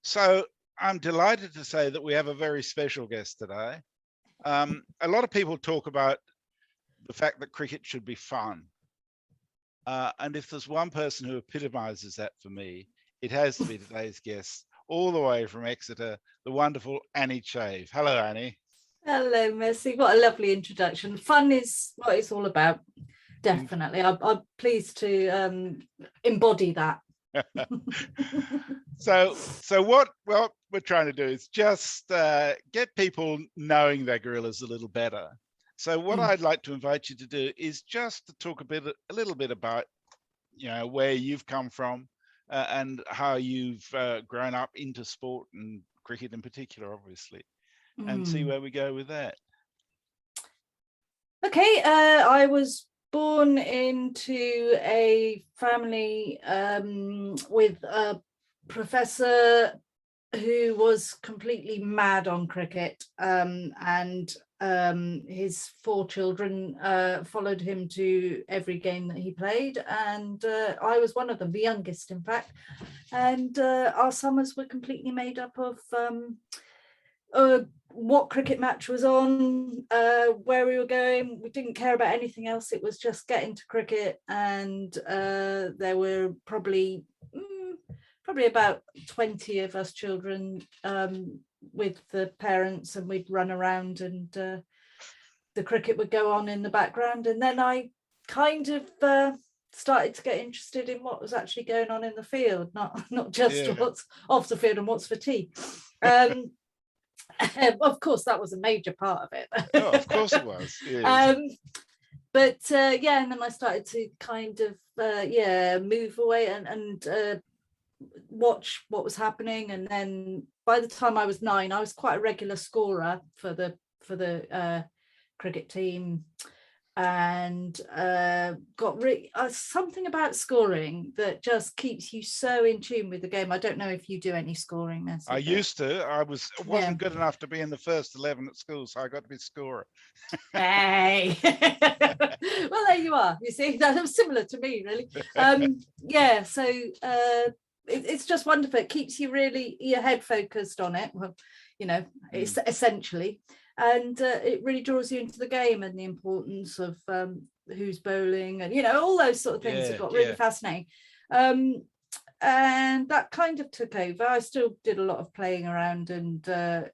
So I'm delighted to say that we have a very special guest today. A lot of people talk about the fact that cricket should be fun. And if there's one person who epitomizes that for me, it has to be today's guest, all the way from Exeter, the wonderful Annie Chave. Hello, Annie. Hello, Mercy. What a lovely introduction. Fun is what it's all about. Definitely. I'm pleased to embody that. So what we're trying to do is just get people knowing their gorillas a little better. So what I'd like to invite you to do is just to talk a little bit about, where you've come from and how you've grown up into sport and cricket in particular, obviously, and see where we go with that. Okay, I was born into a family with a professor who was completely mad on cricket, and his 4 children followed him to every game that he played, and I was one of them, the youngest in fact, and our summers were completely made up of what cricket match was on, where we were going. We didn't care about anything else. It was just getting to cricket, and there were probably about 20 of us children with the parents, and we'd run around, and the cricket would go on in the background. And then I kind of started to get interested in what was actually going on in the field, not just what's off the field and what's for tea. Of course, that was a major part of it. Oh, of course it was. Yeah. And then I started to kind of move away and watch what was happening. And then by the time I was 9, I was quite a regular scorer for the cricket team, and got something about scoring that just keeps you so in tune with the game. I don't know if you do any scoring, Mercy. I used to. I wasn't good enough to be in the first 11 at school, so I got to be scorer. Hey. Well, there you are. You see, that was similar to me, really. So it's just wonderful. It keeps you really, your head focused on it. Well, it's essentially. And it really draws you into the game and the importance of who's bowling and, all those sort of things that got really fascinating. And that kind of took over. I still did a lot of playing around and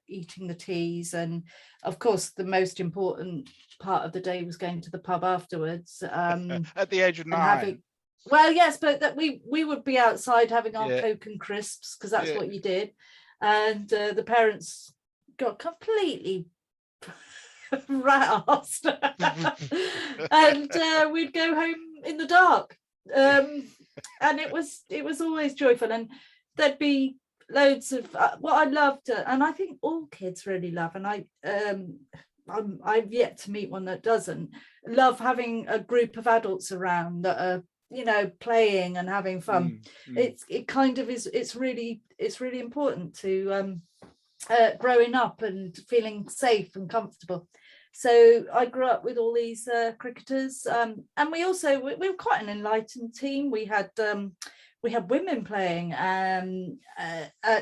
eating the teas. And of course, the most important part of the day was going to the pub afterwards. At the age of 9. Well, yes, but that we would be outside having our Coke and crisps, because that's what you did. And the parents got completely rat-arsed. And we'd go home in the dark. And it was always joyful. And there'd be loads of what I loved, and I think all kids really love, and I've yet to meet one that doesn't love, having a group of adults around that are playing and having fun. It kind of is. It's really important to growing up and feeling safe and comfortable. So I grew up with all these cricketers, and we were quite an enlightened team. We had women playing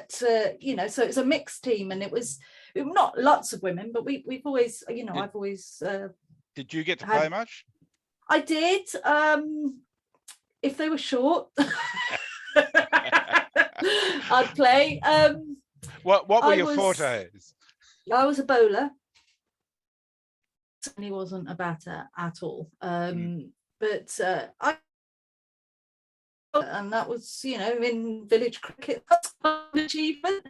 so it's a mixed team, and it was not lots of women, but we've always I've always did you get to play much? I did, if they were short. I'd play. What were your fortes? I was a bowler. Certainly wasn't a batter at all. But and that was, in village cricket, that's an achievement.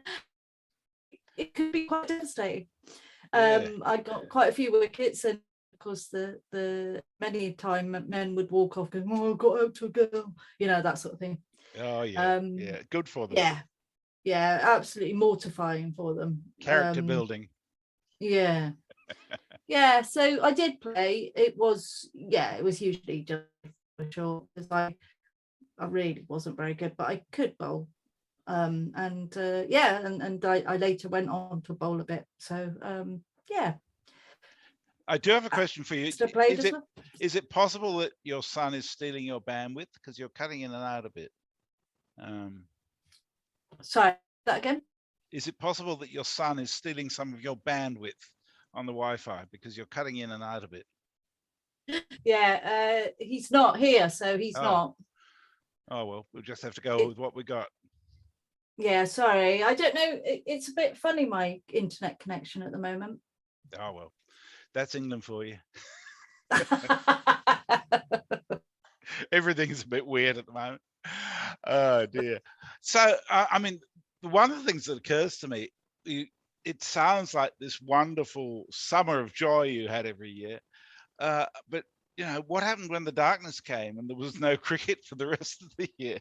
It could be quite devastating. I got quite a few wickets, and of course the many a time men would walk off going, "Oh, I got out to a girl," that sort of thing. Oh yeah, good for them. Yeah, absolutely mortifying for them. Character building. Yeah. So I did play. It was usually just for short, because I really wasn't very good, but I could bowl. And I later went on to bowl a bit. So I do have a question for you. Is it possible that your son is stealing your bandwidth, because you're cutting in and out a bit? Sorry, that again? is it possible that your son is stealing some of your bandwidth on the Wi-Fi because you're cutting in and out of it? Yeah, he's not here, so he's not. Oh, well, we'll just have to go with what we got. Yeah, sorry. I don't know. It's a bit funny, my internet connection at the moment. Oh, well, that's England for you. Everything's a bit weird at the moment. Oh, dear. So, I mean, one of the things that occurs to me, it sounds like this wonderful summer of joy you had every year. But, you know, what happened when the darkness came and there was no cricket for the rest of the year?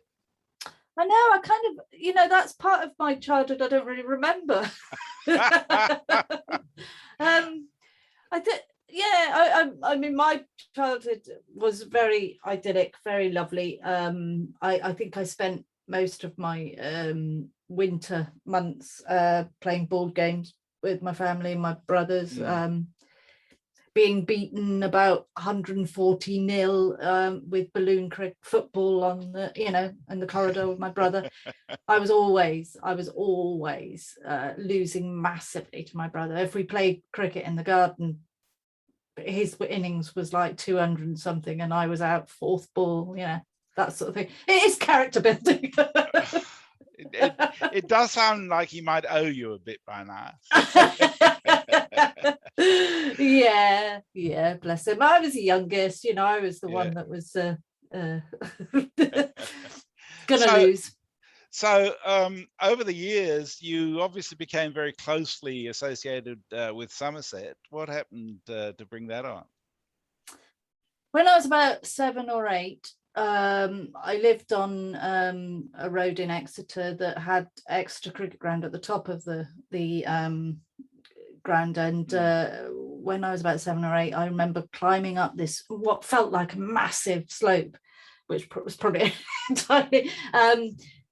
I know, I kind of, you know, that's part of my childhood I don't really remember. I mean, my childhood was very idyllic, very lovely. I think I spent most of my winter months playing board games with my family and my brothers, being beaten about 140-0 with balloon football on the, you know, in the corridor with my brother. I was always losing massively to my brother. If we played cricket in the garden, his innings was like 200 and something, and I was out fourth ball, you know, that sort of thing. It is character building. It does sound like he might owe you a bit by now. Yeah, bless him. I was the youngest, you know, I was the one that was gonna lose. So over the years, you obviously became very closely associated with Somerset. What happened to bring that on? When I was about 7 or 8, I lived on a road in Exeter that had extra cricket ground at the top of the ground, and when I was about 7 or 8, I remember climbing up this what felt like a massive slope, which was probably entirely,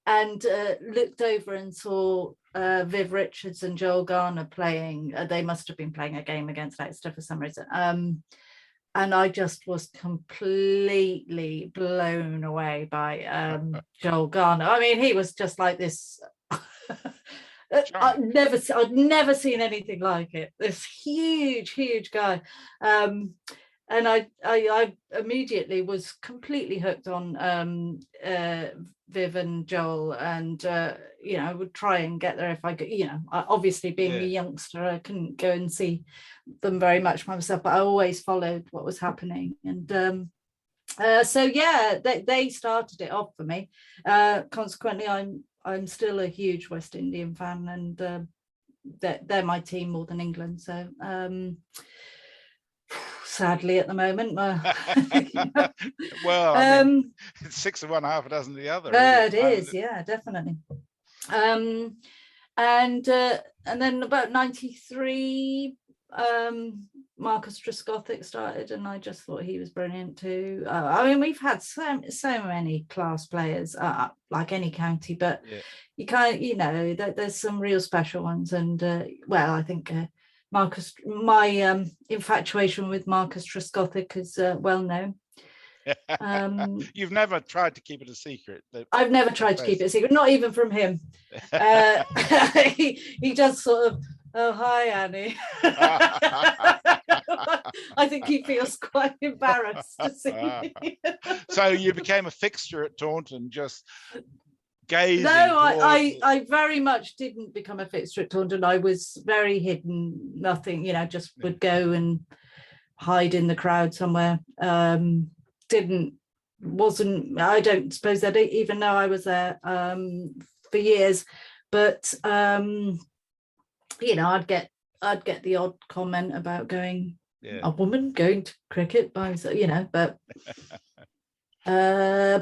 and looked over and saw Viv Richards and Joel Garner playing. They must have been playing a game against Exeter for some reason. And I just was completely blown away by Joel Garner. I mean, he was just like this. I'd never seen anything like it. This huge guy, and I immediately was completely hooked on Viv and Joel, and you know, I would try and get there if I could. You know, obviously being a youngster, I couldn't go and see them very much myself, but I always followed what was happening, and so yeah, they started it off for me. Consequently, I'm still a huge West Indian fan, and they're my team more than England. So sadly, at the moment, well, I mean, it's 6 of one, half a dozen of the other. It is, yeah, definitely. And then about 93, Marcus Trescothick started, and I just thought he was brilliant too. I mean, we've had so many class players, like any county, but you can't, you know, there's some real special ones. And well, I think Marcus, my infatuation with Marcus Trescothick is well known. You've never tried to keep it a secret? I've never tried to keep it a secret, not even from him. He just sort of, oh, hi, Annie. I think he feels quite embarrassed to see me. So you became a fixture at Taunton, just gazing. No, I very much didn't become a fixture at Taunton. I was very hidden, nothing, you know, just would go and hide in the crowd somewhere. I don't suppose they'd even know I was there for years, but you know, I'd get the odd comment about going, a woman going to cricket by, you know, but I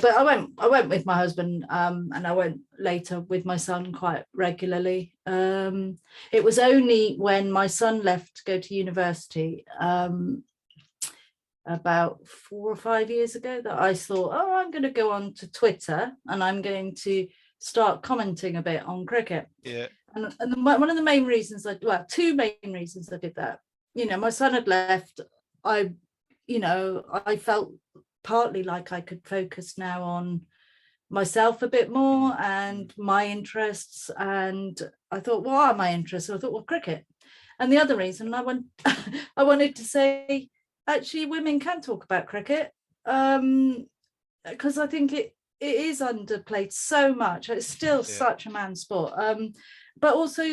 went with my husband, and I went later with my son quite regularly. It was only when my son left to go to university about 4 or 5 years ago that I thought, oh, I'm going to go on to Twitter and I'm going to start commenting a bit on cricket. And one of the main reasons two main reasons I did that, you know, my son had left. I felt partly like I could focus now on myself a bit more and my interests. And I thought, what are my interests? So I thought, well, cricket. And the other reason I wanted to say, actually, women can talk about cricket, because I think it is underplayed so much. It's still such a man's sport. But also,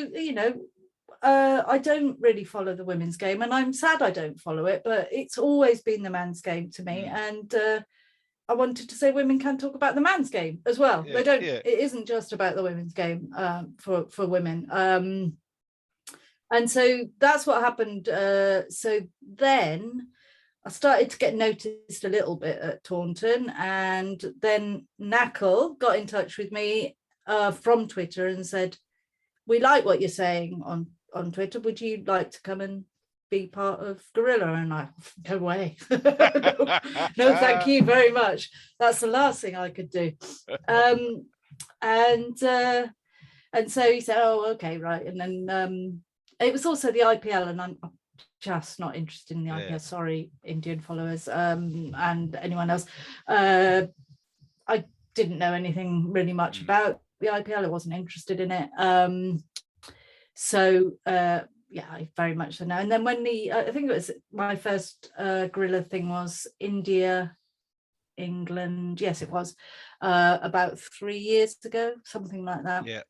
I don't really follow the women's game, and I'm sad I don't follow it, but it's always been the man's game to me. And I wanted to say women can talk about the man's game as well. They don't. It isn't just about the women's game for women. And so that's what happened. So then I started to get noticed a little bit at Taunton, and then Knackle got in touch with me from Twitter and said, "We like what you're saying on Twitter. Would you like to come and be part of Gorilla?" And I, no way. No, thank you very much. That's the last thing I could do. And so he said, "Oh, okay, right." And then it was also the IPL, and I'm just not interested in the IPL. Sorry, Indian followers and anyone else. I didn't know anything really much about the IPL. I wasn't interested in it. I very much so now. And then when I think it was my first Gorilla thing was India, England. Yes, it was about 3 years ago, something like that. Yeah.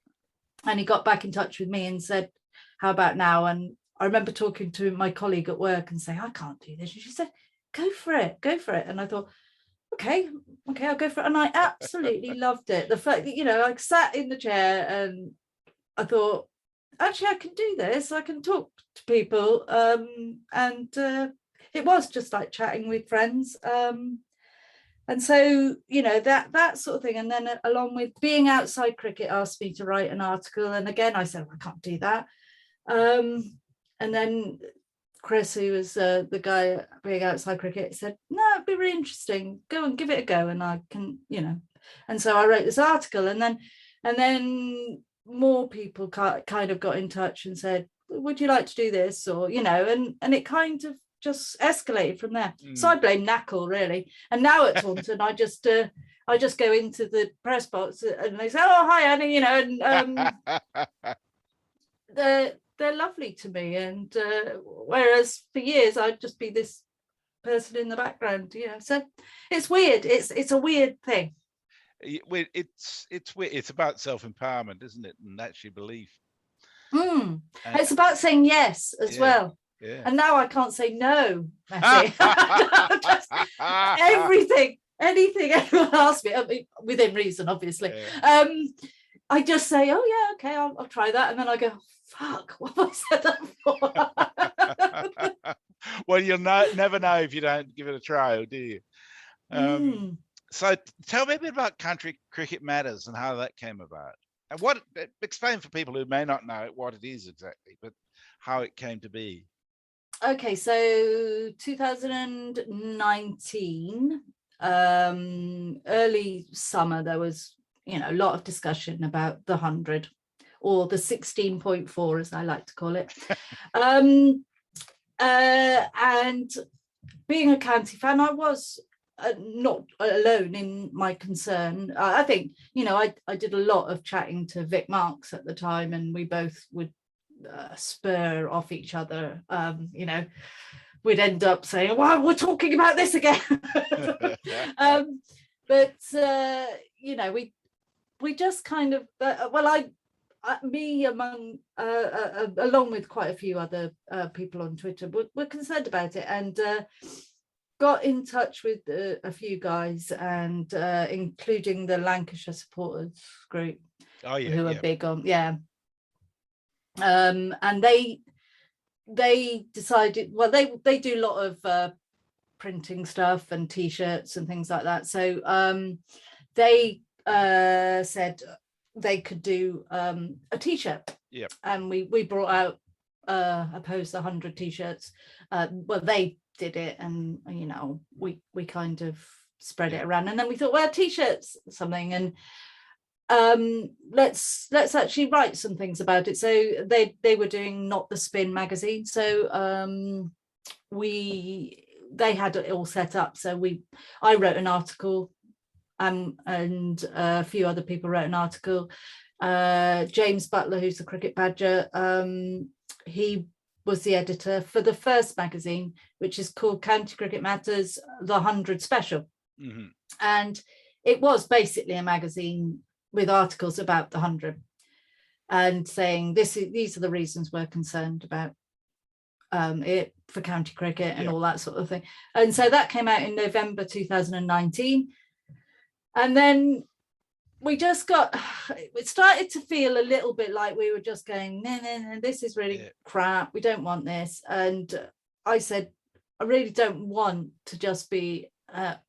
And he got back in touch with me and said, "How about now?" And I remember talking to my colleague at work and saying, "I can't do this." And she said, go for it. And I thought, okay, I'll go for it. And I absolutely loved it. The fact that, I sat in the chair and I thought, actually, I can do this. I can talk to people. And it was just like chatting with friends. And so, that sort of thing. And then along with being outside cricket, asked me to write an article. And again, I said, I can't do that. And then Chris, who was the guy being outside cricket, said, "No, it'd be really interesting. Go and give it a go." And I can, And so I wrote this article, and then more people kind of got in touch and said, "Would you like to do this?" Or, and it kind of just escalated from there. So I blame Knackle, really. And now at Taunton, I just go into the press box and they say, "Oh, hi, Annie," and they're lovely to me. And whereas for years I'd just be this person in the background, so it's weird. It's a weird thing. It's weird. It's about self-empowerment, isn't it? And that's your belief. It's about saying yes as well. Yeah. And now I can't say no. Just anything anyone asks me, I mean, within reason, obviously. I just say, "Oh yeah, okay, I'll try that," and then I go, "Fuck, what have I said that for?" Well, you'll never know if you don't give it a try, do you? So tell me a bit about Country Cricket Matters and how that came about. And explain for people who may not know what it is exactly, but how it came to be. Okay, so 2019, early summer, there was, a lot of discussion about the 100, or the 16.4, as I like to call it. And being a county fan, I was not alone in my concern. I think, I did a lot of chatting to Vic Marks at the time, and we both would spur off each other. We'd end up saying, "Well, we're talking about this again." We just kind of along with quite a few other people on Twitter were concerned about it, and got in touch with a few guys, and including the Lancashire supporters group, who are big on and they decided, well, they do a lot of printing stuff and t-shirts and things like that, so they said they could do a t-shirt, and we brought out opposed the 100 t-shirts. Well, they did it, and we kind of spread it around, and then we thought, well, t-shirts something, and let's actually write some things about it. So they were doing Not the Spin magazine, so they had it all set up, so I wrote an article and a few other people wrote an article. James Butler, who's the cricket badger, he was the editor for the first magazine, which is called County Cricket Matters, the 100 Special. Mm-hmm. And it was basically a magazine with articles about the 100 and saying these are the reasons we're concerned about it for county cricket and all that sort of thing. And so that came out in November 2019. And then we just it started to feel a little bit like we were just going, no, this is really crap. We don't want this. And I said, I really don't want to just be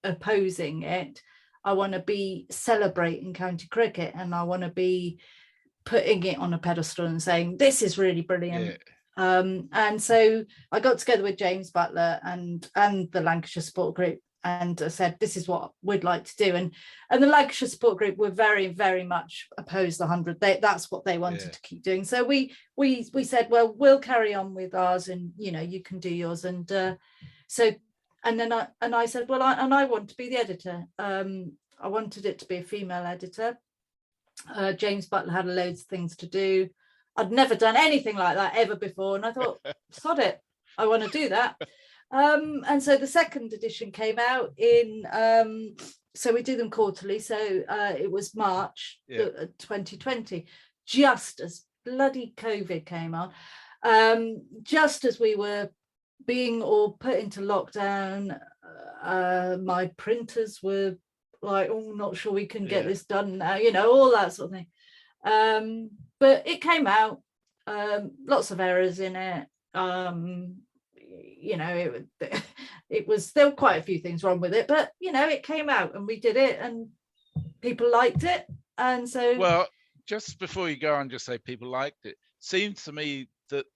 opposing it. I want to be celebrating county cricket, and I want to be putting it on a pedestal and saying, this is really brilliant. And so I got together with James Butler and the Lancashire Support Group, and I said, this is what we'd like to do. And the Lancashire Support Group were very, very much opposed to the 100. That's what they wanted to keep doing. So we said, well, we'll carry on with ours, and you can do yours. And then I said, well, I want to be the editor. I wanted it to be a female editor. James Butler had loads of things to do. I'd never done anything like that ever before, and I thought, sod it, I want to do that. And so the second edition came out in, so we do them quarterly. So it was March 2020, just as bloody COVID came on, just as we were being all put into lockdown. My printers were like, oh, not sure we can get this done now, all that sort of thing. But it came out, lots of errors in it. It was, there were quite a few things wrong with it, but it came out and we did it and people liked it. And so, well, just before you go on, just say people liked it. Seems to me that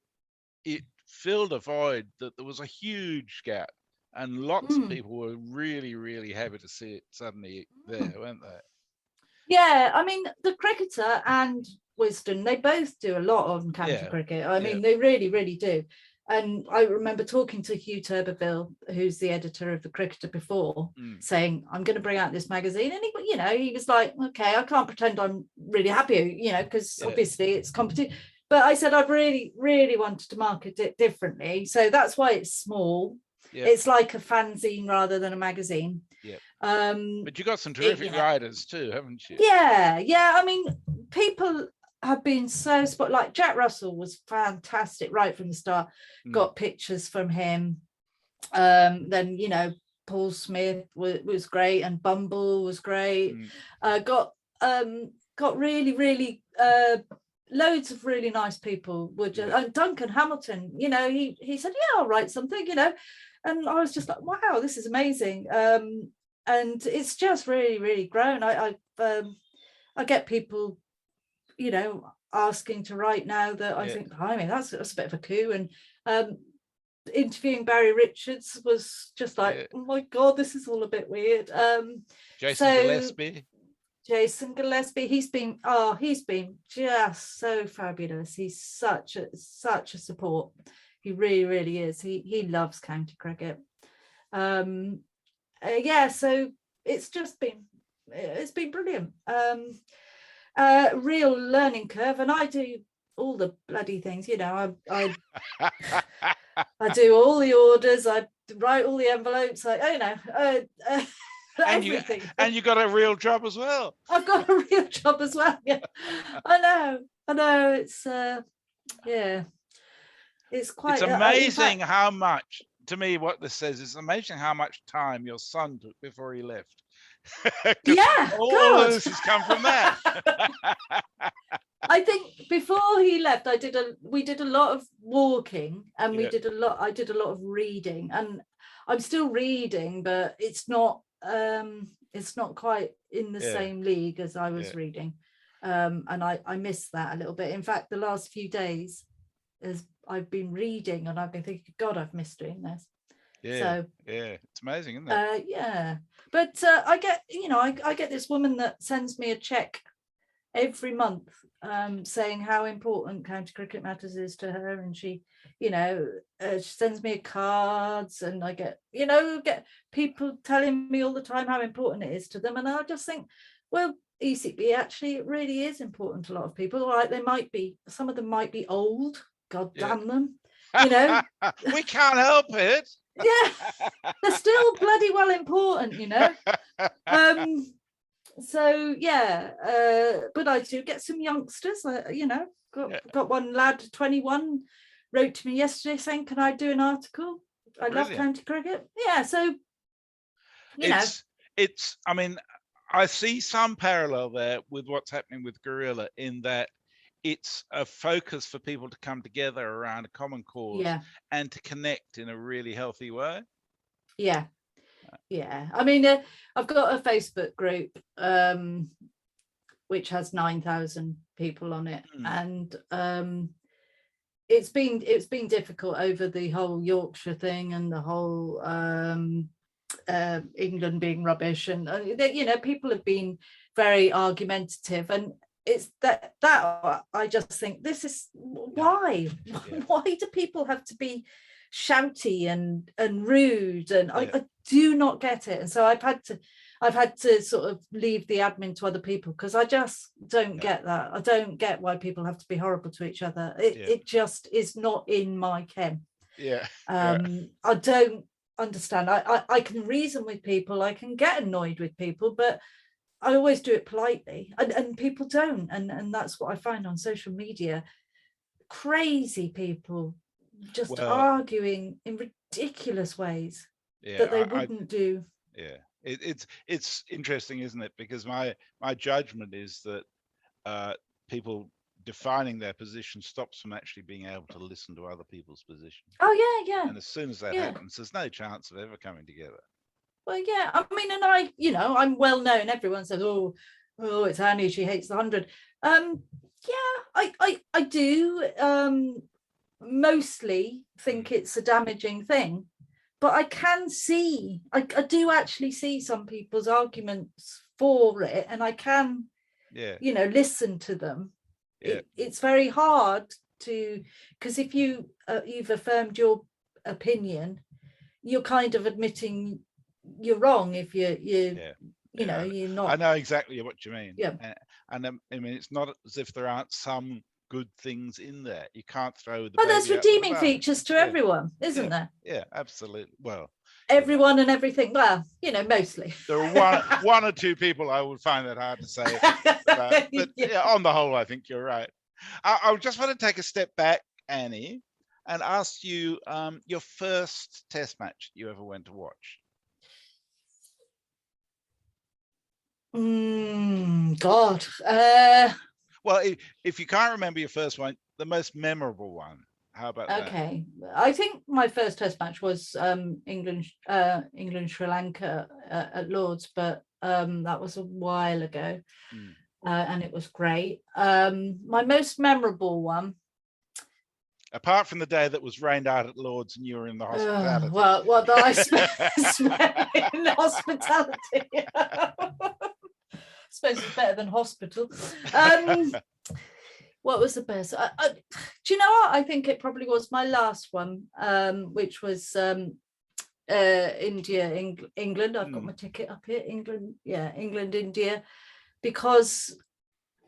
it filled a void, that there was a huge gap, and lots of people were really, really happy to see it suddenly there, weren't they? Yeah, I mean, the Cricketer and Wisdom, they both do a lot on county cricket. I mean, they really, really do. And I remember talking to Hugh Turbeville, who's the editor of the Cricketer before, saying, I'm going to bring out this magazine. And he was like, okay, I can't pretend I'm really happy, because obviously it's competition. But I said, I've really, really wanted to market it differently. So that's why it's small. Yep. It's like a fanzine rather than a magazine. Yeah. But you got some terrific writers too, haven't you? Yeah. I mean, people have been so like Jack Russell was fantastic right from the start. Got pictures from him. Then Paul Smith was great, and Bumble was great. Got really, really loads of really nice people. And Duncan Hamilton, he said, yeah, I'll write something, and I was just like, wow, this is amazing. And it's just really, really grown. I get people asking to write now that I think, I mean, that's a bit of a coup. And interviewing Barry Richards was just like, oh my god, this is all a bit weird. Jason Gillespie, he's been just so fabulous. He's such a support. He really, really is. He loves county cricket. So it's been brilliant. Real learning curve, and I do all the bloody things. I do all the orders. I write all the envelopes. Everything. And you got a real job as well. I've got a real job as well. Yeah, I know. It's it's quite. It's amazing how much. To me, what this says is amazing how much time your son took before he left. All of this has come from that. I think before he left, we did a lot of walking, and I did a lot of reading, and I'm still reading, but it's not quite in the same league as I was reading, and I miss that a little bit. In fact, the last few days, as I've been reading, and I've been thinking, God, I've missed doing this. It's amazing, isn't it? But I get I get this woman that sends me a check every month, saying how important county cricket matters is to her, and she, she sends me cards, and I get people telling me all the time how important it is to them, and I just think, well, ECB, actually it really is important to a lot of people. All right, some of them might be old, god damn them, we can't help it. Yeah, they're still bloody well important, so yeah, but I do get some youngsters, got one lad, 21, wrote to me yesterday saying, can I do an article? I love county cricket. Yeah, so it's I mean, I see some parallel there with what's happening with Gorilla, in that it's a focus for people to come together around a common cause and to connect in a really healthy way. Yeah. I mean, I've got a Facebook group which has 9,000 people on it, and it's been difficult over the whole Yorkshire thing and the whole England being rubbish, and people have been very argumentative, and it's that I just think, this is why do people have to be shouty and rude, and I do not get it. And so I've had to sort of leave the admin to other people, because I just don't get that. I don't get why people have to be horrible to each other. It just is not in my ken. I don't understand. I can reason with people, I can get annoyed with people, but I always do it politely, and people don't, and that's what I find on social media. Crazy people just arguing in ridiculous ways that they wouldn't do. It's interesting, isn't it? Because my judgment is that people defining their position stops from actually being able to listen to other people's position. And as soon as that happens, there's no chance of ever coming together. Well, I mean, and I'm well known. Everyone says, oh, it's Annie, she hates the 100. I do mostly think it's a damaging thing, but I can see, I do actually see some people's arguments for it, and I can listen to them. It's very hard to, because if you've affirmed your opinion, you're kind of admitting you're wrong if you're not. I know exactly what you mean. And I mean, it's not as if there aren't some good things in there. You can't throw the there's redeeming features to everyone, isn't there? Yeah, absolutely. Well, everyone and everything. Well, mostly. There are one or two people I would find that hard to say about, but on the whole, I think you're right. I just want to take a step back, Annie, and ask you your first test match you ever went to watch. God. Well, if you can't remember your first one, the most memorable one. How about that? Okay, I think my first test match was England Sri Lanka at Lord's, but that was a while ago, and it was great. My most memorable one, apart from the day that was rained out at Lord's and you were in the hospitality. Well, I spent in hospitality. I suppose it's better than hospital. What was the best? Do you know what? I think it probably was my last one, which was India, England. I've got my ticket up here. England, India, because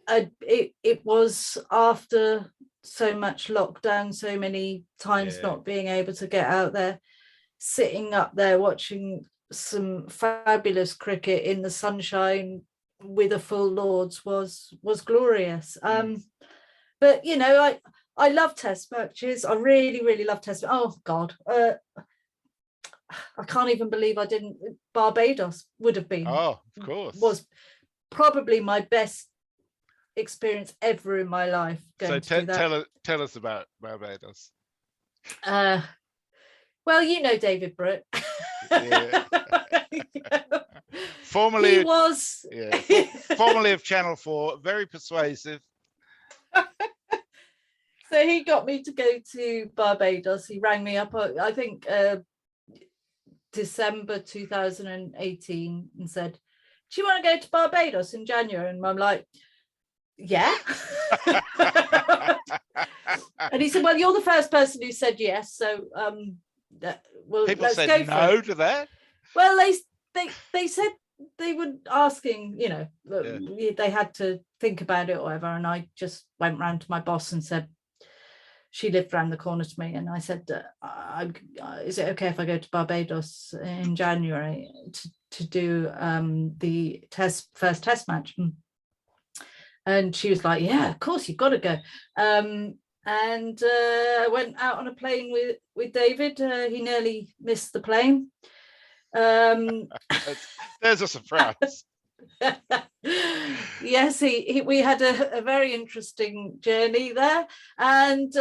it was after so much lockdown, so many times not being able to get out there, sitting up there watching some fabulous cricket in the sunshine with a full Lord's was glorious. But I love test matches. I really, really love test. Oh God, I can't even believe I didn't. Barbados would have been. Oh, of course. Was probably my best experience ever in my life. So tell us about Barbados. Well, David Brooke. Formerly, he was. Formerly of Channel 4, very persuasive. So he got me to go to Barbados. He rang me up, I think December 2018, and said, do you want to go to Barbados in January? And I'm like, yeah. And he said, well, you're the first person who said yes, so well, People let's said go for no it. to that. Well, they said they were asking, they had to think about it or whatever, and I just went round to my boss and said, she lived around the corner to me, and I said, is it okay if I go to Barbados in January to do the first test match? And she was like, yeah, of course, you've got to go. And I went out on a plane with David. He nearly missed the plane. There's a surprise. Yes, we had a very interesting journey there, and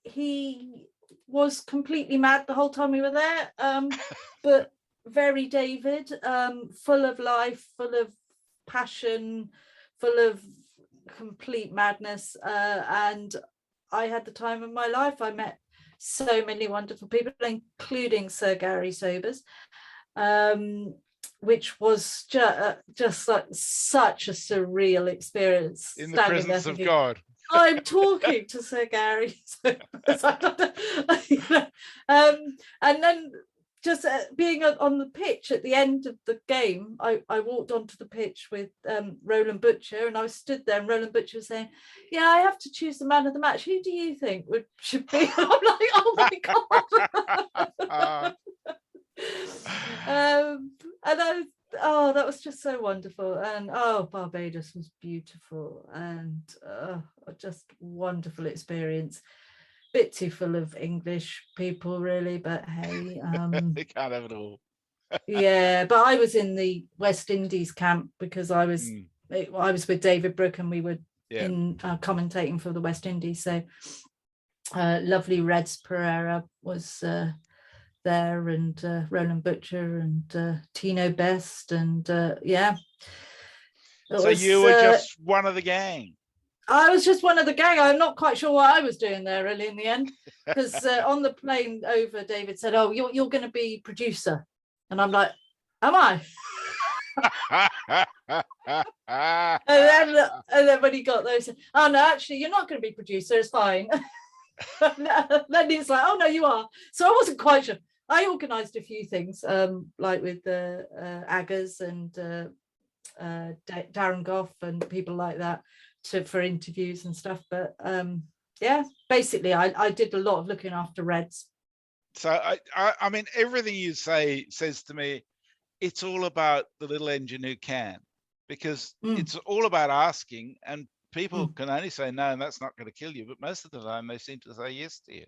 he was completely mad the whole time we were there, but very David, full of life, full of passion, full of complete madness, and I had the time of my life. I met so many wonderful people, including Sir Gary Sobers, which was just like such a surreal experience. In the presence of God. I'm talking to Sir Gary. And then just being on the pitch at the end of the game, I walked onto the pitch with Roland Butcher, and I was stood there, and Roland Butcher was saying, yeah, I have to choose the man of the match. Who do you think should be? I'm like, oh my God. And that was just so wonderful. And Barbados was beautiful, and just wonderful experience. Bit too full of English people, really, but hey, they can't have it all. Yeah, but I was in the West Indies camp because I was with David Brooke, and we were in commentating for the West Indies. So lovely Reds Pereira was there, and Roland Butcher, and Tino Best, and so you were just one of the gang. I was just one of the gang. I'm not quite sure what I was doing there really in the end, because on the plane over, David said, oh, you're going to be producer, and I'm like, am I? and then when he got there, he said, oh no, actually you're not going to be producer, it's fine. Then he's like, oh no, you are. So I wasn't quite sure. I organised a few things, like with the Aggers and Darren Goff and people like that for interviews and stuff. But basically I did a lot of looking after Reds. So I mean, everything you say says to me, it's all about the little engine who can, because it's all about asking, and people can only say no, and that's not going to kill you. But most of the time they seem to say yes to you.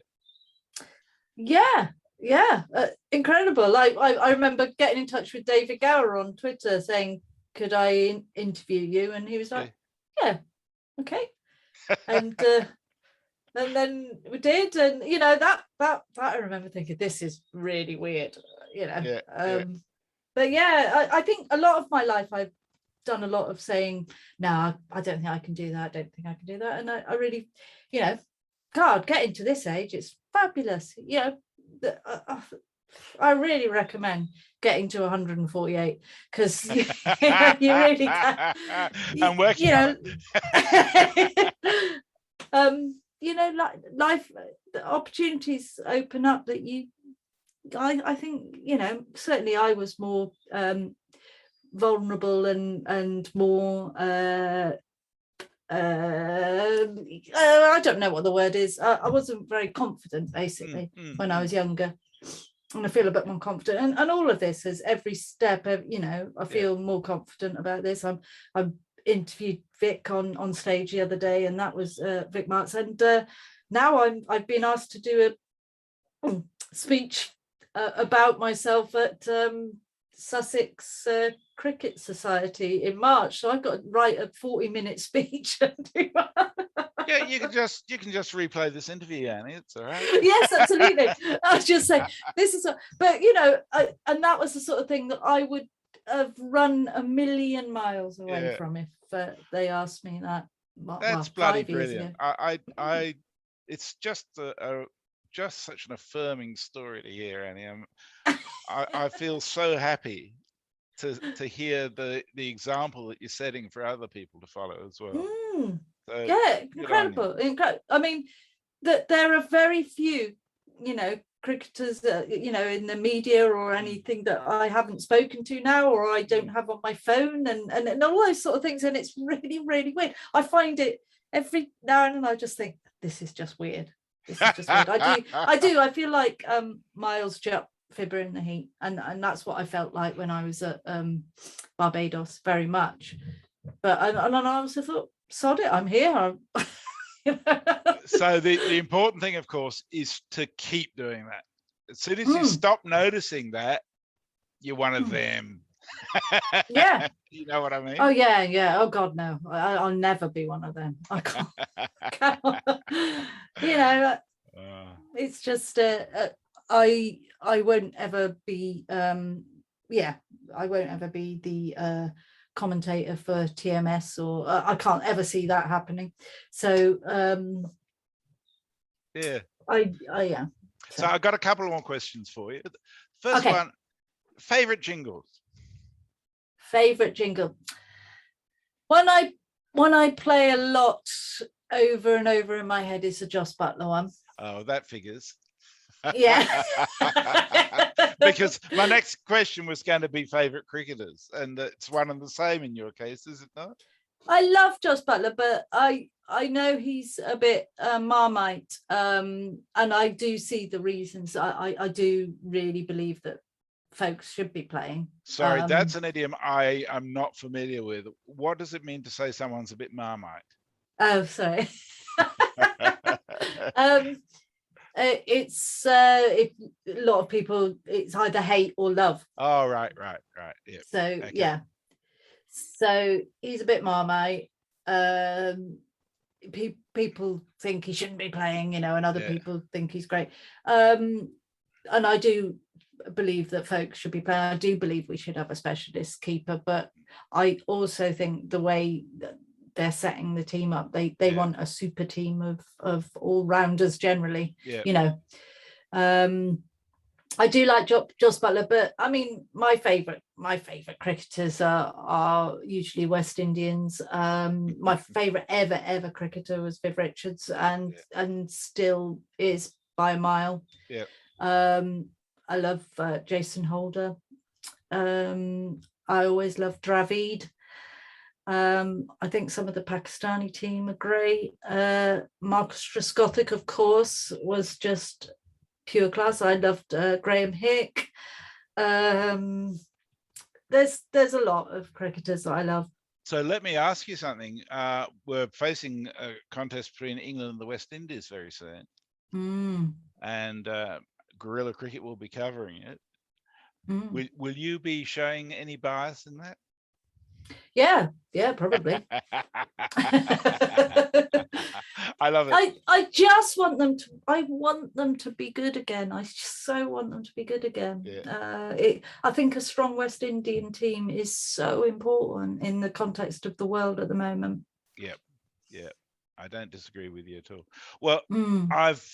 Yeah, incredible. Like I remember getting in touch with David Gower on Twitter saying, could I interview you? And he was like, yeah, okay. And then we did, and that I remember thinking, this is really weird, But I think a lot of my life I've done a lot of saying, no, I don't think I can do that. I don't think I can do that. And I really, God, getting to this age, it's fabulous. I really recommend getting to 148, because you really can. I'm working on it. Life, the opportunities open up that I think, certainly I was more vulnerable and more I don't know what the word is. I wasn't very confident, basically, when I was younger, and I feel a bit more confident. And all of this is every step. I feel more confident about this. I interviewed Vic on stage the other day, and that was Vic Marks. And now I've been asked to do a speech about myself at Sussex Cricket Society in March, so I've got to write a 40-minute speech. Yeah, you can just replay this interview, Annie. It's all right. Yes, absolutely. I was just saying, this is, but and that was the sort of thing that I would have run a million miles away from if they asked me that. That's bloody brilliant. I it's just just such an affirming story to hear, Annie. I feel so happy to hear the example that you're setting for other people to follow as well. So, yeah, incredible. I mean, that there are very few, cricketers that, in the media or anything that I haven't spoken to now, or I don't have on my phone, and all those sort of things. And it's really, really weird. I find it every now and then. I just think, this is just weird. This is just weird. I do. I feel like Miles Jupp fibber in the heat, and that's what I felt like when I was at Barbados, very much. But and I also thought, sod it, I'm here. So the important thing, of course, is to keep doing that. As soon as you stop noticing that, you're one of them. Yeah. You know what I mean? Oh yeah. Oh God, no. I'll never be one of them. I can't. It's just I won't ever be I won't ever be the commentator for TMS, or I can't ever see that happening. So yeah. Yeah. So I've got a couple more questions for you. First one, favorite jingles. Favorite jingle. One I play a lot over and over in my head is the Jos Buttler one. Oh, that figures. Yeah. Because my next question was going to be favorite cricketers, and it's one and the same in your case, is it not? I love Jos Buttler, but I know he's a bit Marmite, and I do see the reasons. I do really believe that folks should be playing. Sorry, that's an idiom I am not familiar with. What does it mean to say someone's a bit Marmite? Oh, sorry. It's if a lot of people, it's either hate or love. Oh, right. Yeah. So okay. Yeah. So he's a bit Marmite. People think he shouldn't be playing, and other people think he's great. And I do believe that folks should be playing. I do believe we should have a specialist keeper, but I also think the way that they're setting the team up, they want a super team of all-rounders generally. I do like Jos Buttler, but I mean, my favorite cricketers are usually West Indians. My favorite ever cricketer was Viv Richards, and still is by a mile. I love Jason Holder. I always love Dravid. I think some of the Pakistani team are great. Marcus Trescothick, of course, was just pure class. I loved Graham Hick. There's a lot of cricketers that I love. So let me ask you something. We're facing a contest between England and the West Indies very soon. And Guerrilla Cricket will be covering it. Will you be showing any bias in that? Yeah, probably. I love it. I just want them to. I want them to be good again. I so want them to be good again. I think a strong West Indian team is so important in the context of the world at the moment. Yeah. I don't disagree with you at all. Well, I've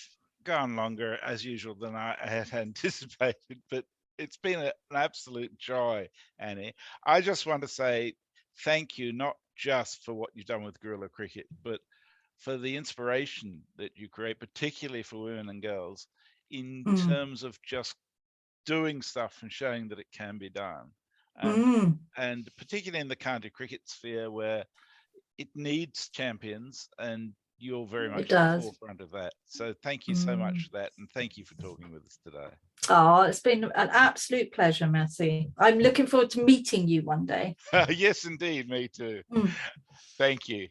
gone longer as usual than I had anticipated, but it's been an absolute joy, Annie. I just want to say thank you, not just for what you've done with Guerrilla Cricket, but for the inspiration that you create, particularly for women and girls, in terms of just doing stuff and showing that it can be done. And particularly in the county cricket sphere, where it needs champions, and you're very much at the forefront of that. So thank you so much for that, and thank you for talking with us today. Oh, it's been an absolute pleasure, Matty. I'm looking forward to meeting you one day. Yes, indeed, me too. Thank you.